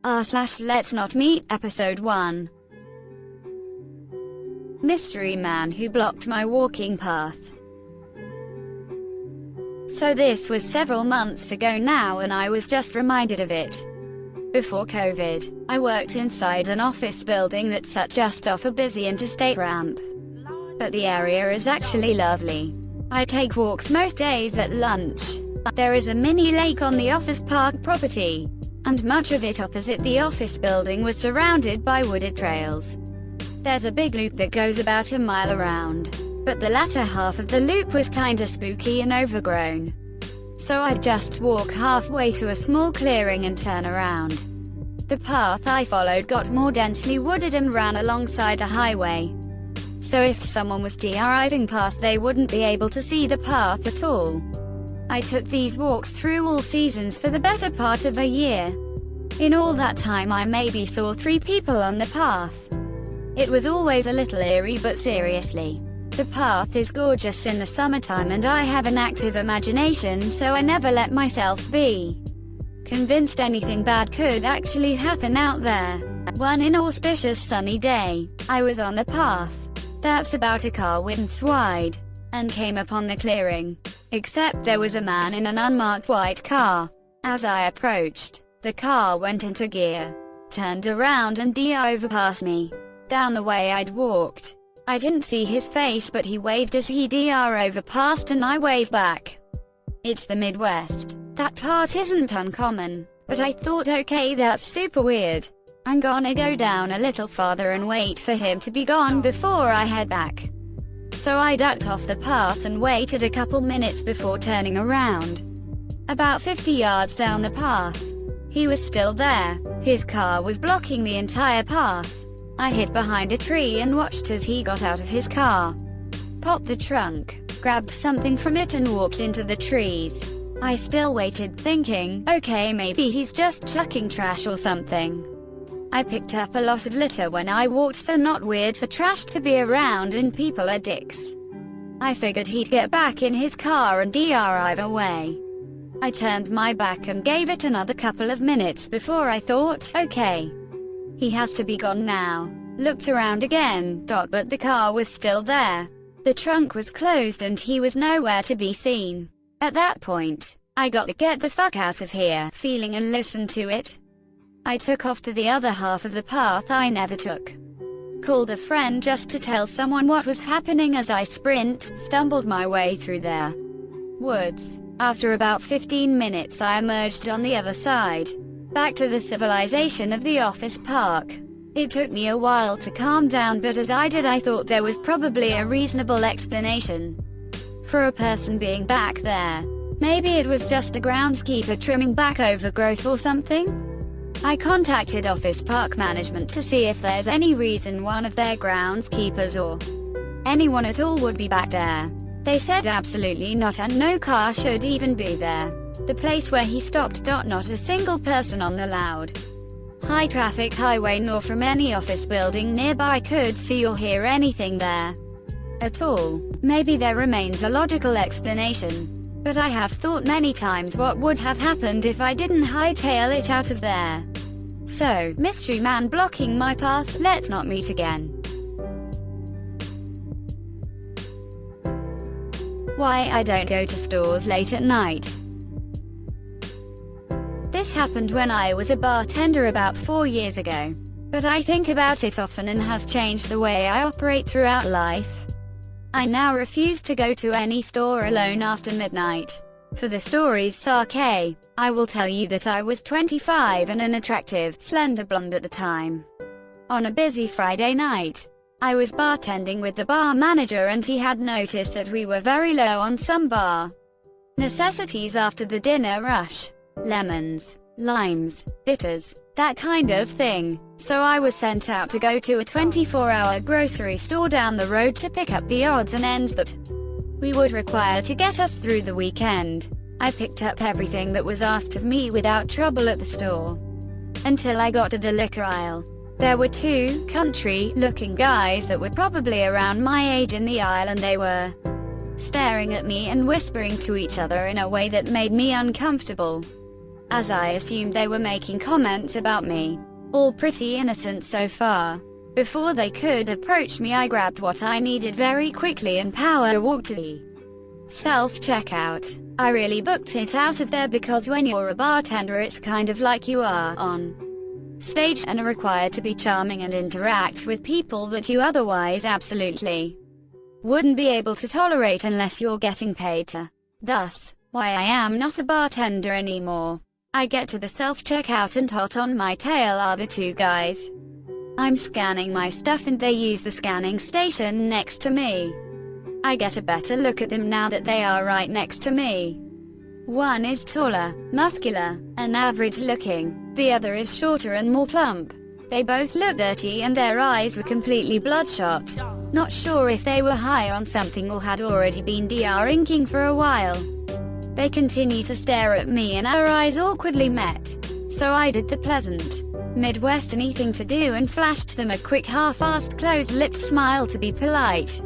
Let's Not Meet, Episode 1. Mystery man who blocked my walking path. So this was several months ago now, and I was just reminded of it. Before COVID, I worked inside an office building that sat just off a busy interstate ramp. But the area is actually lovely. I take walks most days at lunch. There is a mini lake on the office park property, and much of it opposite the office building was surrounded by wooded trails. There's a big loop that goes about a mile around, but the latter half of the loop was kinda spooky and overgrown. So I'd just walk halfway to a small clearing and turn around. The path I followed got more densely wooded and ran alongside the highway. So if someone was driving past, they wouldn't be able to see the path at all. I took these walks through all seasons for the better part of a year. In all that time I maybe saw 3 people on the path. It was always a little eerie, but seriously, the path is gorgeous in the summertime and I have an active imagination, so I never let myself be convinced anything bad could actually happen out there. One inauspicious sunny day, I was on the path, that's about a car width wide, and came upon the clearing. Except there was a man in an unmarked white car. As I approached, the car went into gear, turned around and drove past me, down the way I'd walked. I didn't see his face, but he waved as he drove past and I waved back. It's the Midwest. That part isn't uncommon, but I thought, okay, that's super weird. I'm gonna go down a little farther and wait for him to be gone before I head back. So I ducked off the path and waited a couple minutes before turning around. About 50 yards down the path, he was still there. His car was blocking the entire path. I hid behind a tree and watched as he got out of his car, popped the trunk, grabbed something from it and walked into the trees. I still waited, thinking, okay, maybe he's just chucking trash or something. I picked up a lot of litter when I walked, so not weird for trash to be around, and people are dicks. I figured he'd get back in his car and drive away. I turned my back and gave it another couple of minutes before I thought, okay, he has to be gone now. Looked around again, but the car was still there. The trunk was closed and he was nowhere to be seen. At that point, I got to get the fuck out of here feeling and listen to it. I took off to the other half of the path I never took. Called a friend just to tell someone what was happening as I stumbled my way through their woods. After about 15 minutes I emerged on the other side, back to the civilization of the office park. It took me a while to calm down, but as I did I thought there was probably a reasonable explanation for a person being back there. Maybe it was just a groundskeeper trimming back overgrowth or something? I contacted office park management to see if there's any reason one of their groundskeepers or anyone at all would be back there. They said absolutely not, and no car should even be there. The place where he stopped, not a single person on the loud, high traffic highway nor from any office building nearby could see or hear anything there at all. Maybe there remains a logical explanation, but I have thought many times what would have happened if I didn't hightail it out of there. So, mystery man blocking my path, let's not meet again. Why I don't go to stores late at night. This happened when I was a bartender about 4 years ago, but I think about it often and has changed the way I operate throughout life. I now refuse to go to any store alone after midnight. For the story's sake, I will tell you that I was 25 and an attractive, slender blonde at the time. On a busy Friday night, I was bartending with the bar manager and he had noticed that we were very low on some bar necessities after the dinner rush. Lemons, limes, bitters, that kind of thing. So I was sent out to go to a 24-hour grocery store down the road to pick up the odds and ends that we would require to get us through the weekend. I picked up everything that was asked of me without trouble at the store, until I got to the liquor aisle. There were 2 country-looking guys that were probably around my age in the aisle, and they were staring at me and whispering to each other in a way that made me uncomfortable. as I assumed they were making comments about me. All pretty innocent so far. Before they could approach me, I grabbed what I needed very quickly and power walked to the self-checkout. I really booked it out of there because when you're a bartender it's kind of like you are on stage and are required to be charming and interact with people that you otherwise absolutely wouldn't be able to tolerate unless you're getting paid to. Thus, why I am not a bartender anymore. I get to the self-checkout and hot on my tail are the two guys. I'm scanning my stuff and they use the scanning station next to me. I get a better look at them now that they are right next to me. One is taller, muscular, and average looking. The other is shorter and more plump. They both look dirty and their eyes were completely bloodshot. Not sure if they were high on something or had already been drinking for a while. They continue to stare at me and our eyes awkwardly met. So I did the pleasant Midwestern-y thing to do and flashed them a quick half-assed closed-lipped smile to be polite.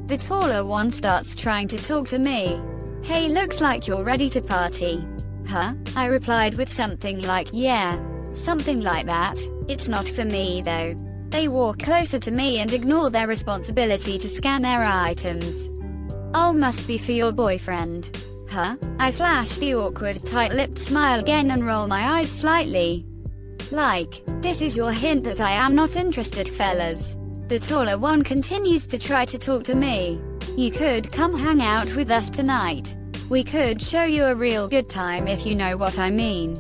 The taller one starts trying to talk to me. "Hey, looks like you're ready to party." "Huh?" I replied with something like, "Yeah." Something like that. It's not for me though. They walk closer to me and ignore their responsibility to scan their items. "Oh, must be for your boyfriend." "Huh?" I flash the awkward tight-lipped smile again and roll my eyes slightly. Like, this is your hint that I am not interested, fellas. The taller one continues to try to talk to me. "You could come hang out with us tonight. We could show you a real good time if you know what I mean."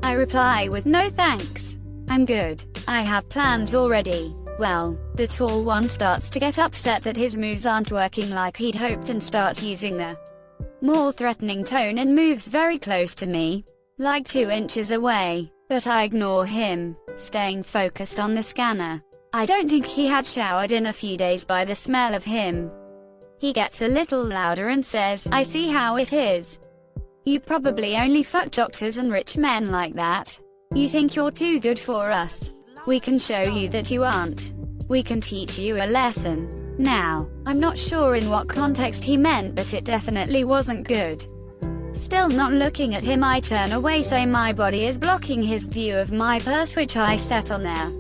I reply with no thanks. "I'm good. I have plans already." Well, the tall one starts to get upset that his moves aren't working like he'd hoped and starts using the more threatening tone and moves very close to me, like 2 inches away. But I ignore him, staying focused on the scanner. I don't think he had showered in a few days by the smell of him. He gets a little louder and says, "I see how it is. You probably only fuck doctors and rich men like that. You think you're too good for us. We can show you that you aren't. We can teach you a lesson." Now, I'm not sure in what context he meant, but it definitely wasn't good. Still not looking at him, I turn away so my body is blocking his view of my purse, which I set on their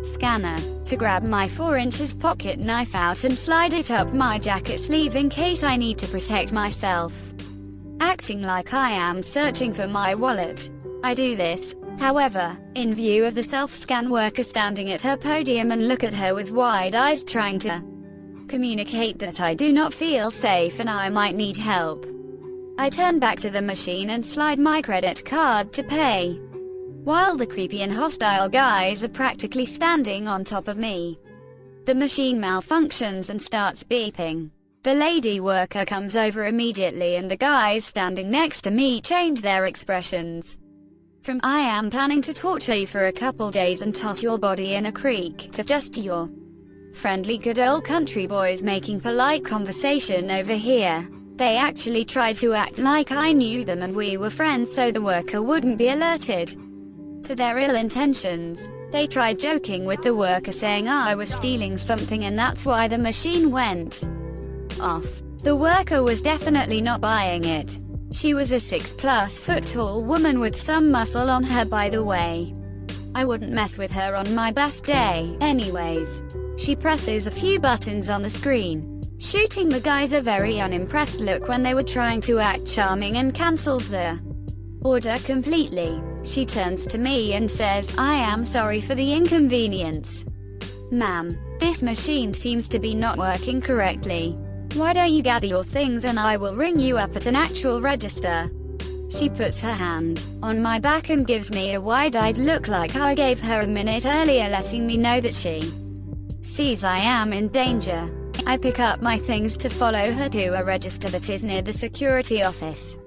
scanner, to grab my 4 inches pocket knife out and slide it up my jacket sleeve in case I need to protect myself. Acting like I am searching for my wallet. I do this, however, in view of the self-scan worker standing at her podium and look at her with wide eyes trying to communicate that I do not feel safe and I might need help. I turn back to the machine and slide my credit card to pay, while the creepy and hostile guys are practically standing on top of me. The machine malfunctions and starts beeping. The lady worker comes over immediately and the guys standing next to me change their expressions. From "I am planning to torture you for a couple days and toss your body in a creek" to just "your friendly good old country boys making polite conversation over here." They actually tried to act like I knew them and we were friends so the worker wouldn't be alerted to their ill intentions. They tried joking with the worker saying I was stealing something and that's why the machine went off. The worker was definitely not buying it. She was a 6+ foot tall woman with some muscle on her, by the way. I wouldn't mess with her on my best day, anyways. She presses a few buttons on the screen, shooting the guys a very unimpressed look when they were trying to act charming, and cancels the order completely. She turns to me and says, "I am sorry for the inconvenience. Ma'am, this machine seems to be not working correctly. Why don't you gather your things and I will ring you up at an actual register." She puts her hand on my back and gives me a wide-eyed look like I gave her a minute earlier, letting me know that she sees I am in danger. I pick up my things to follow her to a register that is near the security office.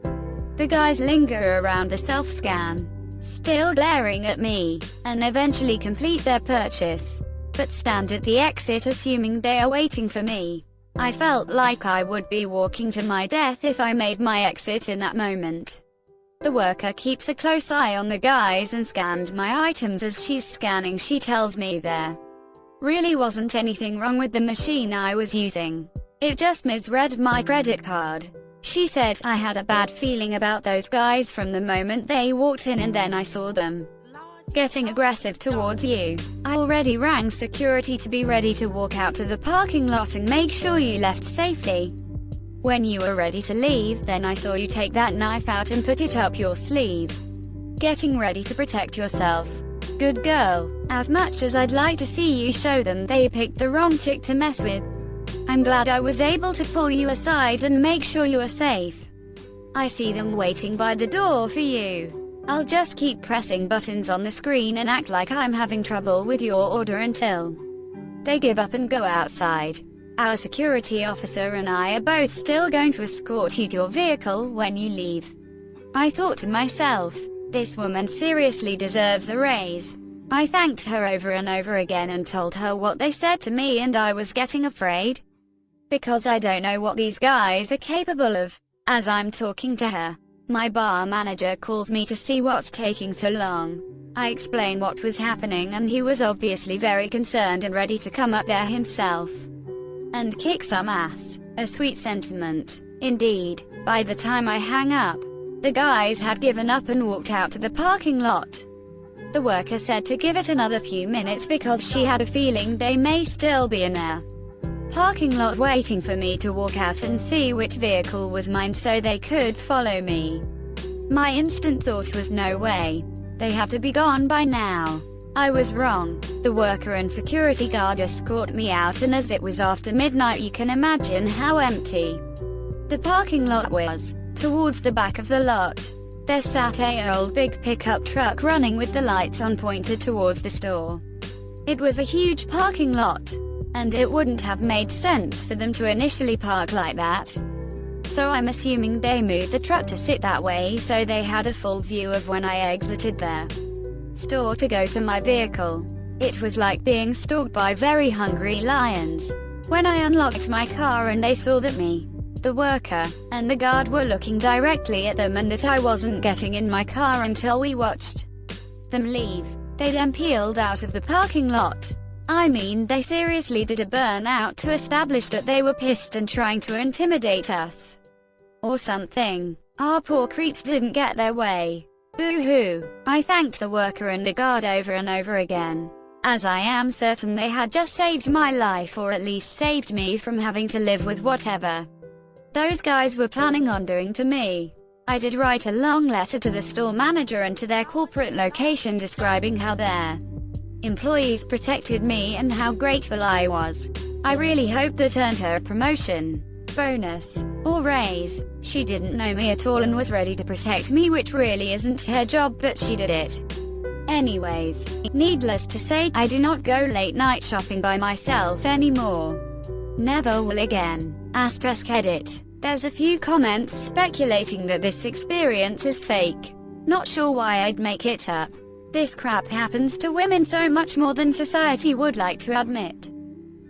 The guys linger around the self-scan, still glaring at me, and eventually complete their purchase, but stand at the exit assuming they are waiting for me. I felt like I would be walking to my death if I made my exit in that moment. The worker keeps a close eye on the guys and scans my items. As she's scanning, she tells me there really wasn't anything wrong with the machine I was using. It just misread my credit card. She said, "I had a bad feeling about those guys from the moment they walked in, and then I saw them getting aggressive towards you. I already rang security to be ready to walk out to the parking lot and make sure you left safely. When you were ready to leave, then I saw you take that knife out and put it up your sleeve, getting ready to protect yourself. Good girl. As much as I'd like to see you show them they picked the wrong chick to mess with, I'm glad I was able to pull you aside and make sure you are safe. I see them waiting by the door for you. I'll just keep pressing buttons on the screen and act like I'm having trouble with your order until they give up and go outside. Our security officer and I are both still going to escort you to your vehicle when you leave." I thought to myself, this woman seriously deserves a raise. I thanked her over and over again and told her what they said to me, and I was getting afraid, because I don't know what these guys are capable of. As I'm talking to her, my bar manager calls me to see what's taking so long. I explain what was happening, and he was obviously very concerned and ready to come up there himself and kick some ass. A sweet sentiment, indeed. By the time I hang up, the guys had given up and walked out to the parking lot. The worker said to give it another few minutes because she had a feeling they may still be in there parking lot waiting for me to walk out and see which vehicle was mine so they could follow me. My instant thought was, no way. They have to be gone by now. I was wrong. The worker and security guard escorted me out, and as it was after midnight, you can imagine how empty the parking lot was. Towards the back of the lot, there sat a old big pickup truck running with the lights on pointed towards the store. It was a huge parking lot, and it wouldn't have made sense for them to initially park like that. So I'm assuming they moved the truck to sit that way so they had a full view of when I exited their store to go to my vehicle. It was like being stalked by very hungry lions. When I unlocked my car and they saw that me, the worker, and the guard were looking directly at them and that I wasn't getting in my car until we watched them leave, they then peeled out of the parking lot. I mean, they seriously did a burnout to establish that they were pissed and trying to intimidate us or something. Our poor creeps didn't get their way. Boo-hoo. I thanked the worker and the guard over and over again, as I am certain they had just saved my life, or at least saved me from having to live with whatever those guys were planning on doing to me. I did write a long letter to the store manager and to their corporate location describing how their employees protected me and how grateful I was. I really hope that earned her a promotion, bonus, or raise. She didn't know me at all and was ready to protect me, which really isn't her job, but she did it. Anyways, needless to say, I do not go late night shopping by myself anymore. Never will again. *edit. There's a few comments speculating that this experience is fake. Not sure why I'd make it up. This crap happens to women so much more than society would like to admit.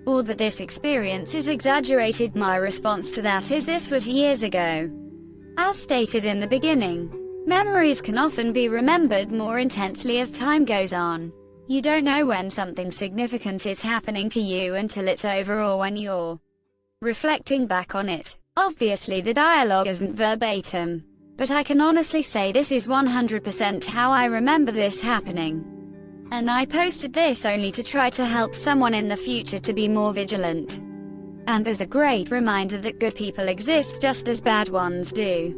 Or that this experience is exaggerated. My response to that is this was years ago. As stated in the beginning, memories can often be remembered more intensely as time goes on. You don't know when something significant is happening to you until it's over or when you're reflecting back on it. Obviously the dialogue isn't verbatim, but I can honestly say this is 100% how I remember this happening. And I posted this only to try to help someone in the future to be more vigilant. And as a great reminder that good people exist just as bad ones do.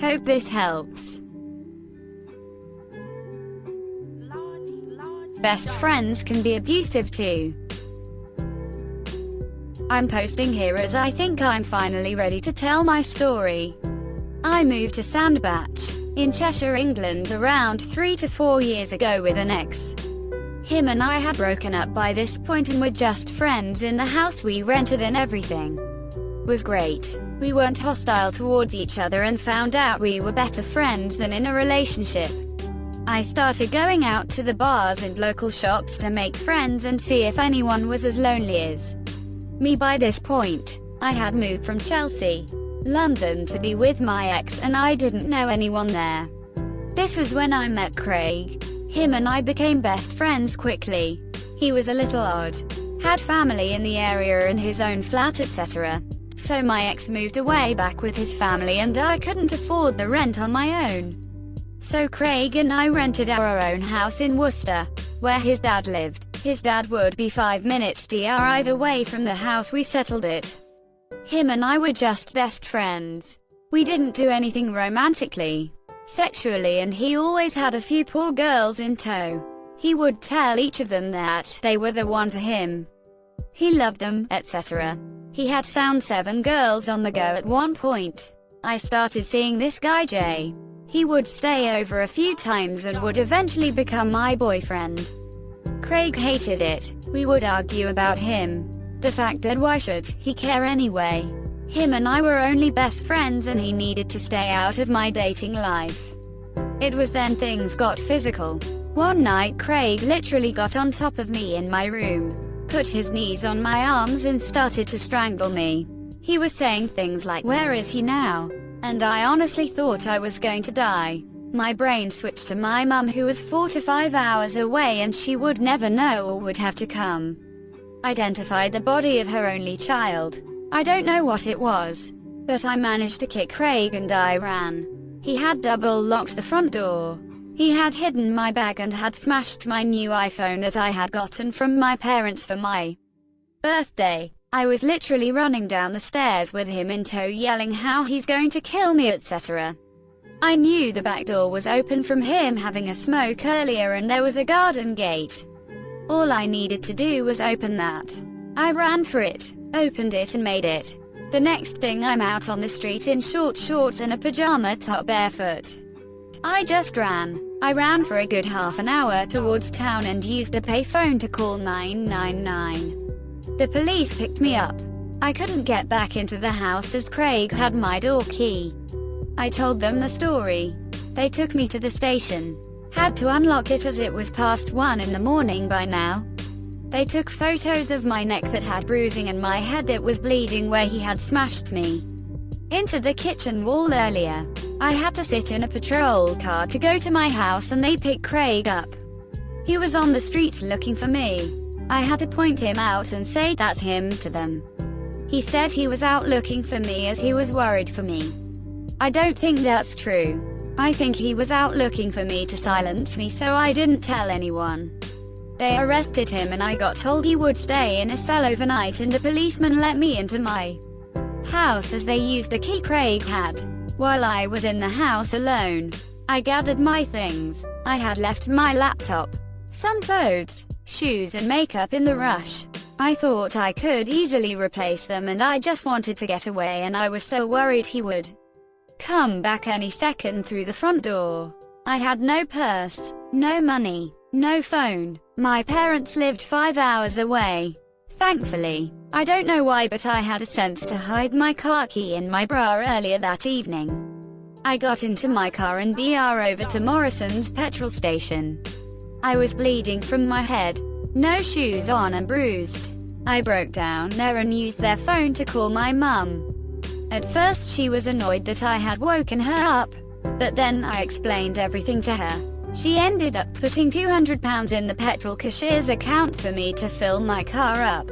Hope this helps. Best friends can be abusive too. I'm posting here as I think I'm finally ready to tell my story. I moved to Sandbach, in Cheshire, England around 3 to 4 years ago with an ex. Him and I had broken up by this point and were just friends in the house we rented, and everything was great. We weren't hostile towards each other and found out we were better friends than in a relationship. I started going out to the bars and local shops to make friends and see if anyone was as lonely as me. By this point, I had moved from Chelsea, London to be with my ex, and I didn't know anyone there. This was when I met Craig. Him and I became best friends quickly. He was a little odd, had family in the area and his own flat, etc. So my ex moved away back with his family and I couldn't afford the rent on my own. So Craig and I rented our own house in Worcester, where his dad lived. His dad would be 5 minutes drive away from the house we settled it. Him and I were just best friends. We didn't do anything romantically, sexually, and he always had a few poor girls in tow. He would tell each of them that they were the one for him. He loved them, etc. He had sound 7 girls on the go at one point. I started seeing this guy Jay. He would stay over a few times and would eventually become my boyfriend. Craig hated it. We would argue about him. The fact that why should he care anyway? Him and I were only best friends and he needed to stay out of my dating life. It was then things got physical. One night Craig literally got on top of me in my room, put his knees on my arms and started to strangle me. He was saying things like, "Where is he now?" And I honestly thought I was going to die. My brain switched to my mum, who was 4 to 5 hours away and she would never know or would have to come identify the body of her only child. I don't know what it was, but I managed to kick Craig and I ran. He had double locked the front door. He had hidden my bag and had smashed my new iPhone that I had gotten from my parents for my birthday. I was literally running down the stairs with him in tow, yelling how he's going to kill me, etc. I knew the back door was open from him having a smoke earlier and there was a garden gate. All I needed to do was open that. I ran for it, opened it and made it. The next thing I'm out on the street in short shorts and a pajama top, barefoot. I just ran. I ran for a good half an hour towards town and used a payphone to call 999. The police picked me up. I couldn't get back into the house as Craig had my door key. I told them the story. They took me to the station. Had to unlock it as it was past 1 in the morning by now. They took photos of my neck that had bruising and my head that was bleeding where he had smashed me into the kitchen wall earlier. I had to sit in a patrol car to go to my house and they picked Craig up. He was on the streets looking for me. I had to point him out and say that's him to them. He said he was out looking for me as he was worried for me. I don't think that's true. I think he was out looking for me to silence me, so I didn't tell anyone. They arrested him and I got told he would stay in a cell overnight and the policeman let me into my house as they used the key Craig had. While I was in the house alone, I gathered my things. I had left my laptop, some clothes, shoes and makeup in the rush. I thought I could easily replace them and I just wanted to get away, and I was so worried he would come back any second through the front door. I had no purse, no money, no phone. My parents lived 5 hours away. Thankfully, I don't know why, but I had a sense to hide my car key in my bra earlier that evening. I got into my car and drove over to Morrison's petrol station. I was bleeding from my head, no shoes on and bruised. I broke down there and used their phone to call my mum. At first she was annoyed that I had woken her up, but then I explained everything to her. She ended up putting £200 in the petrol cashier's account for me to fill my car up,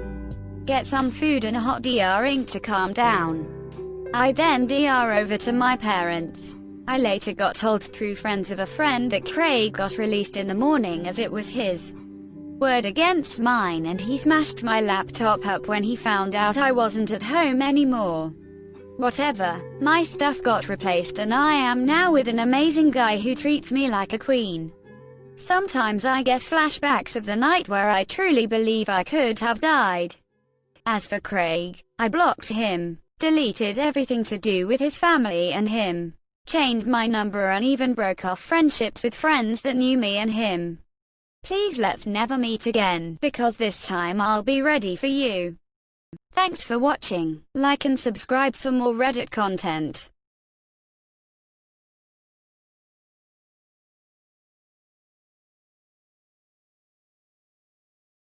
get some food and a hot drink to calm down. I then drove over to my parents. I later got told through friends of a friend that Craig got released in the morning as it was his word against mine, and he smashed my laptop up when he found out I wasn't at home anymore. Whatever, my stuff got replaced and I am now with an amazing guy who treats me like a queen. Sometimes I get flashbacks of the night where I truly believe I could have died. As for Craig, I blocked him, deleted everything to do with his family and him, changed my number and even broke off friendships with friends that knew me and him. Please let's never meet again, because this time I'll be ready for you. Thanks for watching. Like and subscribe for more Reddit content.